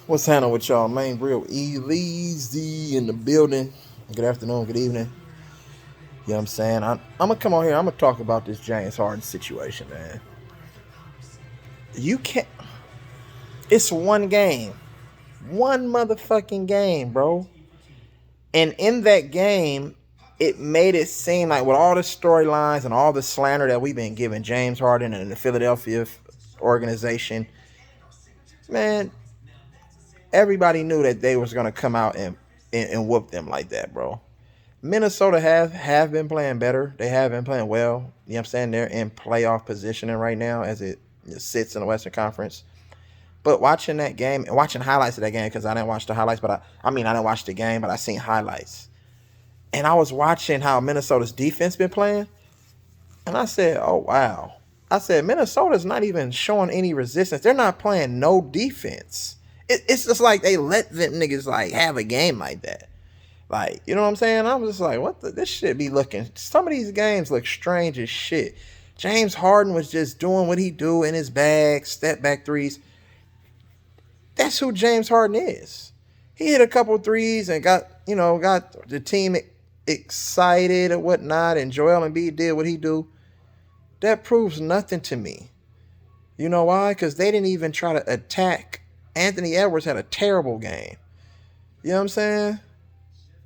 What's happening with y'all, man? Real E-Leezy in the building. Good afternoon, good evening. You know what I'm saying? I'm going to come on here. I'm going to talk about this James Harden situation, man. You can't. It's one game. One motherfucking game, bro. And in that game, it made it seem like with all the storylines and all the slander that we've been giving James Harden and the Philadelphia organization, man, everybody knew that they was going to come out and whoop them like that, bro. Minnesota have been playing better. They have been playing well. You know what I'm saying? They're in playoff positioning right now as it sits in the Western Conference. But watching that game and watching highlights of that game, because I didn't watch the highlights, but I didn't watch the game, but I seen highlights. And I was watching how Minnesota's defense been playing. And I said, oh, wow. I said, Minnesota's not even showing any resistance. They're not playing no defense. It's just like they let them niggas like have a game like that. Like, you know what I'm saying? I was just like, this shit be looking, some of these games look strange as shit. James Harden was just doing what he do in his bag, step back threes. That's who James Harden is. He hit a couple threes and got the team excited and whatnot, and Joel Embiid did what he do. That proves nothing to me. You know why? Because they didn't even try to attack. Anthony Edwards had a terrible game. You know what I'm saying?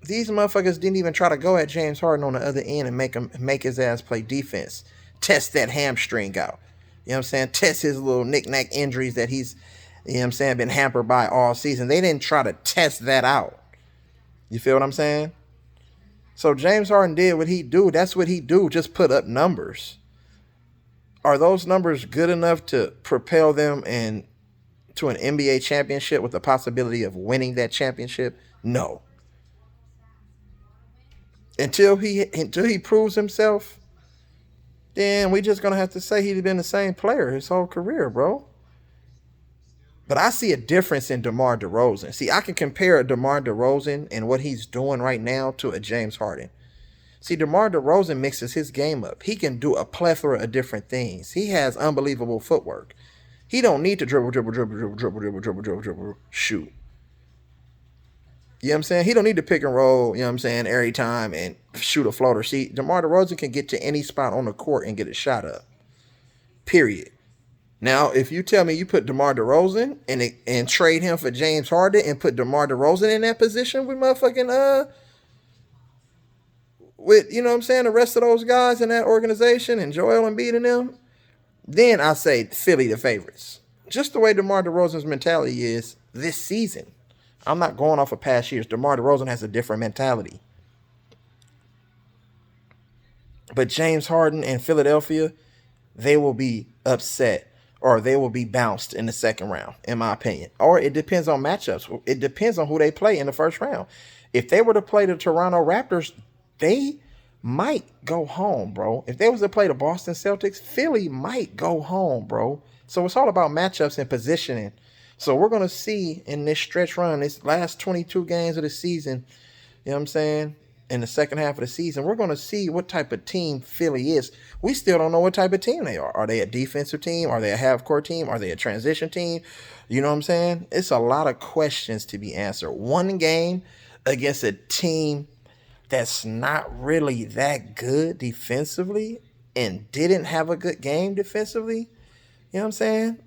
These motherfuckers didn't even try to go at James Harden on the other end and make his ass play defense. Test that hamstring out. You know what I'm saying? Test his little knick-knack injuries that he's, you know what I'm saying, been hampered by all season. They didn't try to test that out. You feel what I'm saying? So James Harden did what he do. That's what he do. Just put up numbers. Are those numbers good enough to propel them to an NBA championship with the possibility of winning that championship? No. Until he proves himself, then we just gonna have to say he's been the same player his whole career, bro. But I see a difference in DeMar DeRozan. See, I can compare a DeMar DeRozan and what he's doing right now to a James Harden. See, DeMar DeRozan mixes his game up. He can do a plethora of different things. He has unbelievable footwork. He don't need to dribble, shoot. You know what I'm saying? He don't need to pick and roll, you know what I'm saying, every time and shoot a floater. See, DeMar DeRozan can get to any spot on the court and get a shot up. Period. Now, if you tell me you put DeMar DeRozan and trade him for James Harden and put DeMar DeRozan in that position with motherfucking with, you know what I'm saying, the rest of those guys in that organization and Joel Embiid and them, then I say Philly the favorites. Just the way DeMar DeRozan's mentality is this season. I'm not going off of past years. DeMar DeRozan has a different mentality. But James Harden and Philadelphia, they will be upset or they will be bounced in the second round, in my opinion. Or it depends on matchups. It depends on who they play in the first round. If they were to play the Toronto Raptors, they might go home, bro. If they was to play the Boston Celtics, Philly might go home, bro. So it's all about matchups and positioning. So we're going to see in this stretch run, this last 22 games of the season, you know what I'm saying, in the second half of the season, we're going to see what type of team Philly is. We still don't know what type of team they are. Are they a defensive team? Are they a half-court team? Are they a transition team? You know what I'm saying? It's a lot of questions to be answered. One game against a team that's not really that good defensively and didn't have a good game defensively, you know what I'm saying?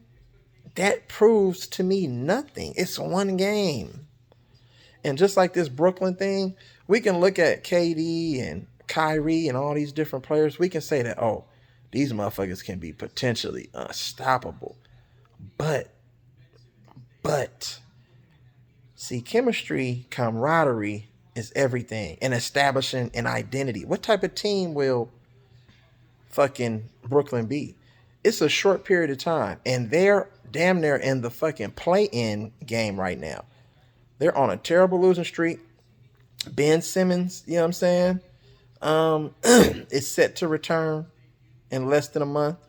That proves to me nothing. It's one game. And just like this Brooklyn thing, we can look at KD and Kyrie and all these different players. We can say that, oh, these motherfuckers can be potentially unstoppable. But, see, chemistry, camaraderie is everything. And establishing an identity. What type of team will fucking Brooklyn be? It's a short period of time. And they're damn near in the fucking play-in game right now. They're on a terrible losing streak. Ben Simmons, you know what I'm saying, is set to return in less than a month.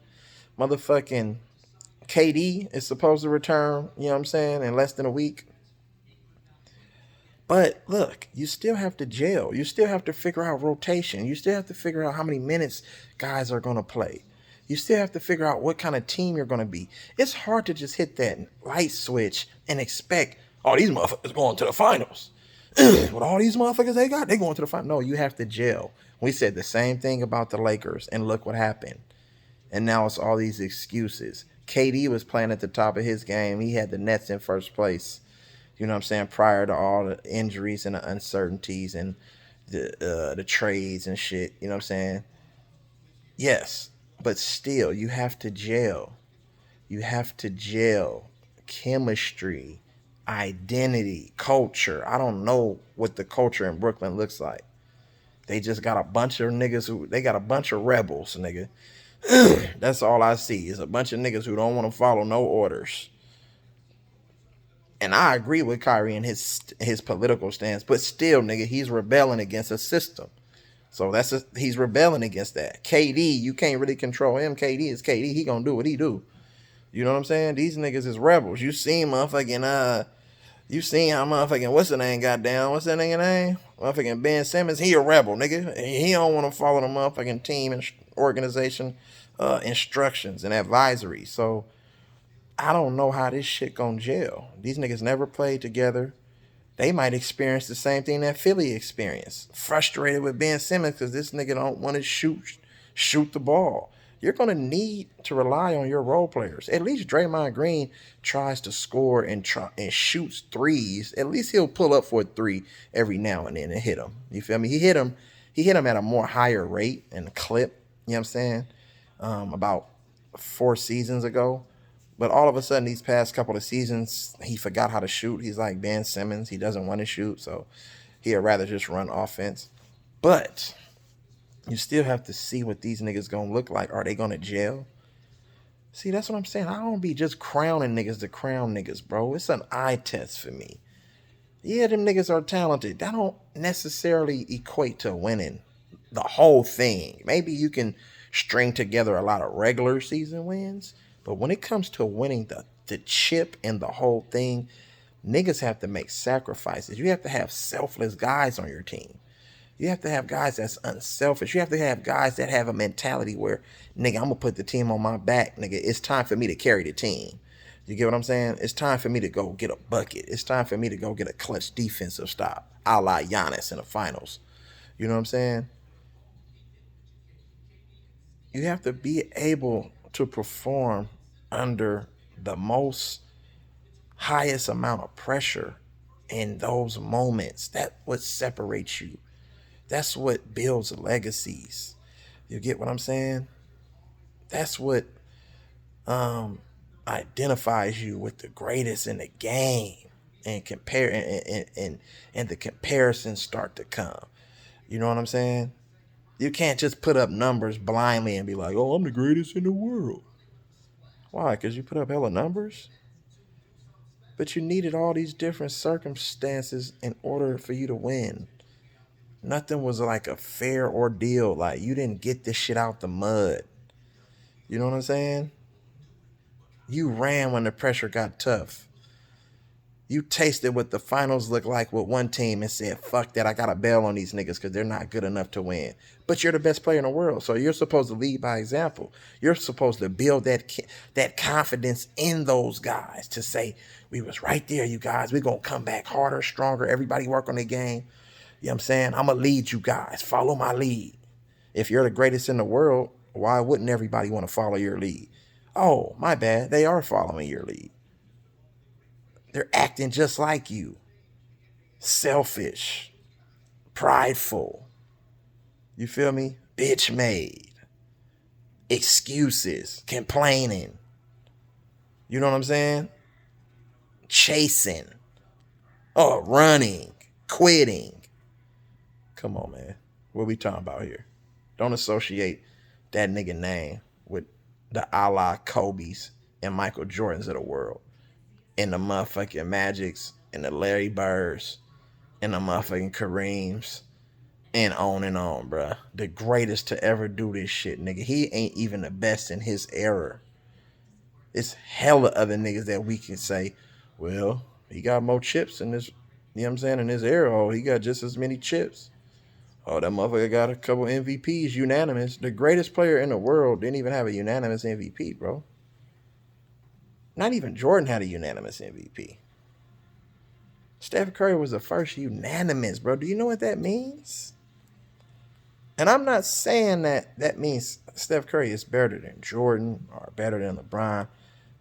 Motherfucking KD is supposed to return, you know what I'm saying, in less than a week. But look, you still have to gel. You still have to figure out rotation. You still have to figure out how many minutes guys are going to play. You still have to figure out what kind of team you're going to be. It's hard to just hit that light switch and expect All these motherfuckers going to the finals. With all these motherfuckers they going to the finals. No, you have to gel. We said the same thing about the Lakers, and look what happened. And now it's all these excuses. KD was playing at the top of his game. He had the Nets in first place. You know what I'm saying? Prior to all the injuries and the uncertainties and the trades and shit. You know what I'm saying? Yes, but still, you have to gel. You have to gel. Chemistry, identity, culture. I don't know what the culture in Brooklyn looks like. They just got a bunch of niggas who they got a bunch of rebels, nigga. That's all I see is a bunch of niggas who don't want to follow no orders. And I agree with Kyrie and his political stance, but still, nigga, he's rebelling against a system. So he's rebelling against that. KD, you can't really control him. KD is KD. He gonna do what he do. You know what I'm saying? These niggas is rebels. You seen how motherfucking what's the name got down? What's that nigga name? Motherfucking Ben Simmons. He a rebel, nigga. He don't want to follow the motherfucking team and organization instructions and advisory. So I don't know how this shit gonna gel. These niggas never played together. They might experience the same thing that Philly experienced. Frustrated with Ben Simmons because this nigga don't want to shoot the ball. You're going to need to rely on your role players. At least Draymond Green tries to score and shoots threes. At least he'll pull up for a three every now and then and hit him. You feel me? He hit him at a more higher rate and clip. You know what I'm saying? About 4 seasons ago. But all of a sudden, these past couple of seasons, he forgot how to shoot. He's like Ben Simmons. He doesn't want to shoot, so he'd rather just run offense. But you still have to see what these niggas gonna look like. Are they gonna gel? See, that's what I'm saying. I don't be just crowning niggas to crown niggas, bro. It's an eye test for me. Yeah, them niggas are talented. That don't necessarily equate to winning the whole thing. Maybe you can string together a lot of regular season wins, but when it comes to winning the chip and the whole thing, niggas have to make sacrifices. You have to have selfless guys on your team. You have to have guys that's unselfish. You have to have guys that have a mentality where, nigga, I'm going to put the team on my back. Nigga, it's time for me to carry the team. You get what I'm saying? It's time for me to go get a bucket. It's time for me to go get a clutch defensive stop, a la Giannis in the finals. You know what I'm saying? You have to be able to perform under the most highest amount of pressure in those moments. That's what separates you. That's what builds legacies. You get what I'm saying? That's what identifies you with the greatest in the game, and compare and the comparisons start to come. You know what I'm saying? You can't just put up numbers blindly and be like, "Oh, I'm the greatest in the world." Why? Because you put up hella numbers. But you needed all these different circumstances in order for you to win. Nothing was like a fair ordeal. Like, you didn't get this shit out the mud. You know what I'm saying? You ran when the pressure got tough. You tasted what the finals looked like with one team and said, fuck that, I got to bail on these niggas because they're not good enough to win. But you're the best player in the world, so you're supposed to lead by example. You're supposed to build that confidence in those guys to say, we was right there, you guys. We're going to come back harder, stronger. Everybody work on the game. You know what I'm saying? I'm going to lead you guys. Follow my lead. If you're the greatest in the world, why wouldn't everybody want to follow your lead? Oh, my bad. They are following your lead. They're acting just like you. Selfish. Prideful. You feel me? Bitch made. Excuses. Complaining. You know what I'm saying? Chasing. Oh, running. Quitting. Come on, man. What we talking about here? Don't associate that nigga name with the a la Kobe's and Michael Jordans of the world. And the motherfucking Magics and the Larry Birds and the motherfucking Kareems and on, bruh. The greatest to ever do this shit, nigga. He ain't even the best in his era. It's hella other niggas that we can say, well, he got more chips in this, you know what I'm saying, in his era. Oh, he got just as many chips. Oh, that motherfucker got a couple MVPs, unanimous. The greatest player in the world didn't even have a unanimous MVP, bro. Not even Jordan had a unanimous MVP. Steph Curry was the first unanimous, bro. Do you know what that means? And I'm not saying that means Steph Curry is better than Jordan or better than LeBron,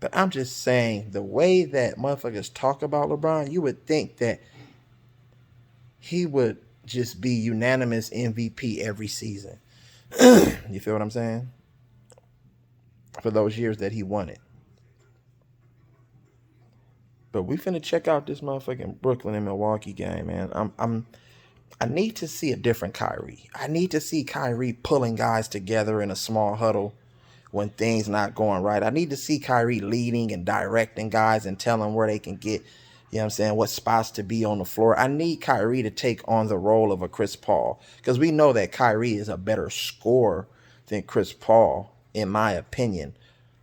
but I'm just saying the way that motherfuckers talk about LeBron, you would think that he would just be unanimous MVP every season. You feel what I'm saying? For those years that he won it. But we finna check out this motherfucking Brooklyn and Milwaukee game, man. I need to see a different Kyrie. I need to see Kyrie pulling guys together in a small huddle when things not going right. I need to see Kyrie leading and directing guys and telling them where they can get, you know what I'm saying, what spots to be on the floor. I need Kyrie to take on the role of a Chris Paul because we know that Kyrie is a better scorer than Chris Paul, in my opinion.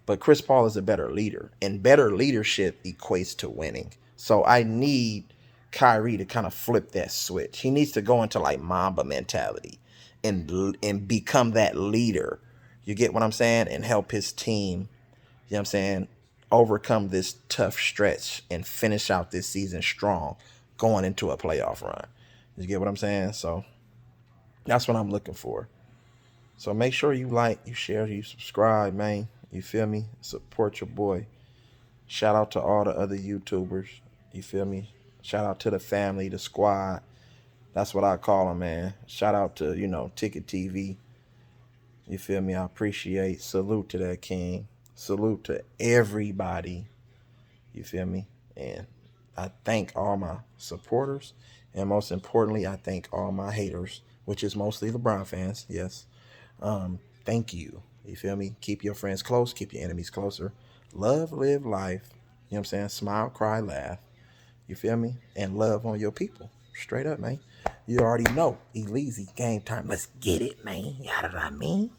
But Chris Paul is a better leader, and better leadership equates to winning. So I need Kyrie to kind of flip that switch. He needs to go into like Mamba mentality and become that leader. You get what I'm saying? And help his team, you know what I'm saying, overcome this tough stretch and finish out this season strong going into a playoff run. You get what I'm saying? So that's what I'm looking for. So make sure you like, you share, you subscribe, man. You feel me? Support your boy. Shout out to all the other YouTubers. You feel me? Shout out to the family, the squad. That's what I call them, man. Shout out to, Ticket TV. You feel me? I appreciate. Salute to that king. Salute to everybody. You feel me? And I thank all my supporters. And most importantly, I thank all my haters, which is mostly LeBron fans. Yes. Thank you. You feel me? Keep your friends close. Keep your enemies closer. Love, live life. You know what I'm saying? Smile, cry, laugh. You feel me? And love on your people. Straight up, man. You already know. E-Leezy, game time. Let's get it, man. You know what I mean?